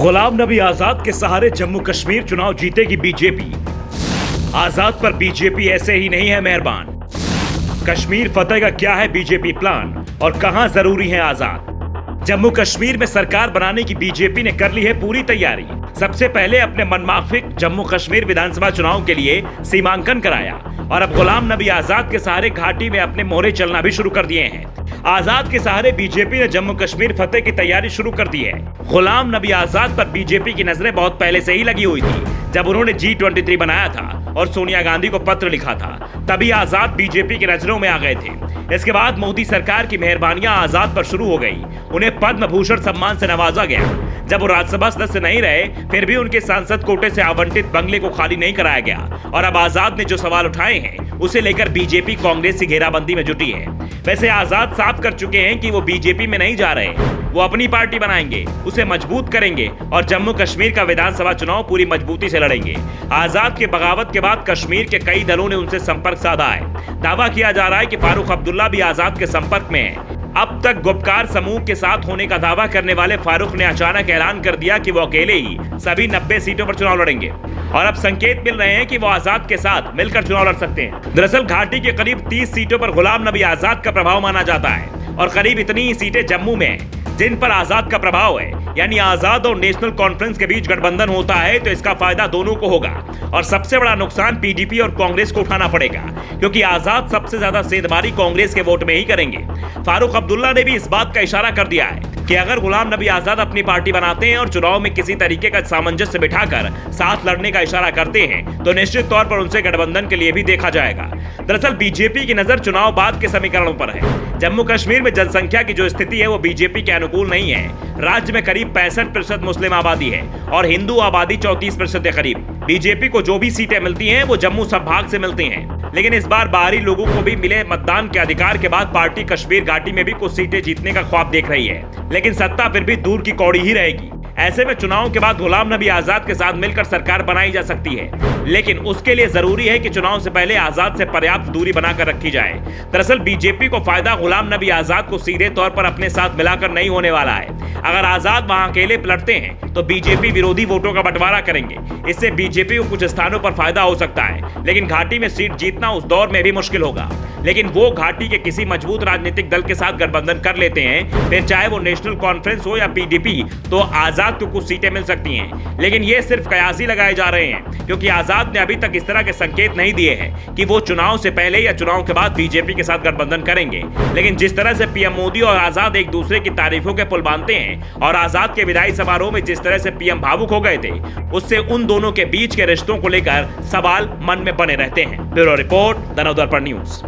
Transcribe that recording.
गुलाम नबी आजाद के सहारे जम्मू कश्मीर चुनाव जीतेगी बीजेपी। आजाद पर बीजेपी ऐसे ही नहीं है मेहरबान। कश्मीर फतेह का क्या है बीजेपी प्लान और कहां जरूरी है आजाद। जम्मू कश्मीर में सरकार बनाने की बीजेपी ने कर ली है पूरी तैयारी। सबसे पहले अपने मनमाफिक जम्मू कश्मीर विधानसभा चुनाव के लिए सीमांकन कराया और अब गुलाम नबी आजाद के सहारे घाटी में अपने मोहरे चलना भी शुरू कर दिए हैं। आजाद के सहारे बीजेपी ने जम्मू कश्मीर फतेह की तैयारी शुरू कर दी है। गुलाम नबी आजाद पर बीजेपी की नजरें बहुत पहले से ही लगी हुई थी। जब उन्होंने G23 बनाया था और सोनिया गांधी को पत्र लिखा था, तभी आजाद बीजेपी की नजरों में आ गए थे। इसके बाद मोदी सरकार की मेहरबानियां आजाद पर शुरू हो गई। उन्हें पद्म भूषण सम्मान से नवाजा गया। जब वो राज्यसभा सदस्य नहीं रहे, फिर भी उनके सांसद कोटे से आवंटित बंगले को खाली नहीं कराया गया। और अब आजाद ने जो सवाल उठाए हैं, उसे लेकर बीजेपी कांग्रेस की घेराबंदी में जुटी है। वैसे आजाद साफ कर चुके हैं कि वो बीजेपी में नहीं जा रहे, वो अपनी पार्टी बनाएंगे, उसे मजबूत करेंगे और जम्मू कश्मीर का विधानसभा चुनाव पूरी मजबूती से लड़ेंगे। आजाद के बगावत के बाद कश्मीर के कई दलों ने उनसे संपर्क साधा है। दावा किया जा रहा है कि फारूक अब्दुल्ला भी आजाद के संपर्क में है। अब तक गुपकार समूह के साथ होने का दावा करने वाले फारूक ने अचानक ऐलान कर दिया कि वो अकेले ही सभी 90 सीटों पर चुनाव लड़ेंगे और अब संकेत मिल रहे हैं कि वो आजाद के साथ मिलकर चुनाव लड़ सकते हैं। दरअसल घाटी के करीब 30 सीटों पर गुलाम नबी आजाद का प्रभाव माना जाता है और करीब इतनी ही सीटें जम्मू में हैं जिन पर आजाद का प्रभाव है। यानी आजाद और नेशनल कॉन्फ्रेंस के बीच गठबंधन होता है तो इसका फायदा दोनों को होगा और सबसे बड़ा नुकसान पीडीपी और कांग्रेस को उठाना पड़ेगा, क्योंकि आजाद सबसे ज्यादा सेंधमारी कांग्रेस के वोट में ही करेंगे। फारूक अब्दुल्ला ने भी इस बात का इशारा कर दिया है कि अगर गुलाम नबी आजाद अपनी पार्टी बनाते हैं और चुनाव में किसी तरीके का सामंजस्य बिठाकर साथ लड़ने का इशारा करते हैं तो निश्चित तौर पर उनसे गठबंधन के लिए भी देखा जाएगा। दरअसल बीजेपी की नजर चुनाव बाद के समीकरणों पर है। जम्मू कश्मीर में जनसंख्या की जो स्थिति है वो बीजेपी के अनुकूल नहीं है। राज्य में करीब 65% मुस्लिम आबादी है और हिंदू आबादी 34% के करीब। बीजेपी को जो भी सीटें मिलती हैं वो जम्मू संभाग से मिलती हैं, लेकिन इस बार बाहरी लोगों को भी मिले मतदान के अधिकार के बाद पार्टी कश्मीर घाटी में भी कुछ सीटें जीतने का ख्वाब देख रही है, लेकिन सत्ता फिर भी दूर की कौड़ी ही रहेगी। ऐसे में चुनाव के बाद गुलाम नबी आजाद के साथ मिलकर सरकार बनाई जा सकती है, लेकिन उसके लिए जरूरी है कि चुनाव से पहले आजाद से पर्याप्त दूरी बनाकर रखी जाए। दरअसल बीजेपी को फायदा गुलाम नबी आजाद को सीधे तौर पर अपने साथ मिलाकर नहीं होने वाला है। अगर आजाद वहां अकेले लड़ते हैं तो बीजेपी विरोधी वोटों का बंटवारा करेंगे। इससे बीजेपी को कुछ स्थानों पर फायदा हो सकता है, लेकिन घाटी में सीट जीतना उस दौर में भी मुश्किल होगा। लेकिन वो घाटी के किसी मजबूत राजनीतिक दल के साथ गठबंधन कर लेते हैं, फिर चाहे वो नेशनल कॉन्फ्रेंस हो या पीडीपी, तो आजाद को कुछ सीटें मिल सकती हैं। लेकिन ये सिर्फ कयासी लगाए जा रहे हैं, क्योंकि आजाद ने अभी तक इस तरह के संकेत नहीं दिए हैं कि वो चुनाव से पहले या चुनाव के बाद बीजेपी के साथ गठबंधन करेंगे। लेकिन जिस तरह से पीएम मोदी और आजाद एक दूसरे की तारीफों के पुल बांधते हैं और आजाद के विदाई समारोह में जिस तरह से पीएम भावुक हो गए थे, उससे उन दोनों के बीच के रिश्तों को लेकर सवाल मन में बने रहते हैं। Bureau report, the Navdarpan news.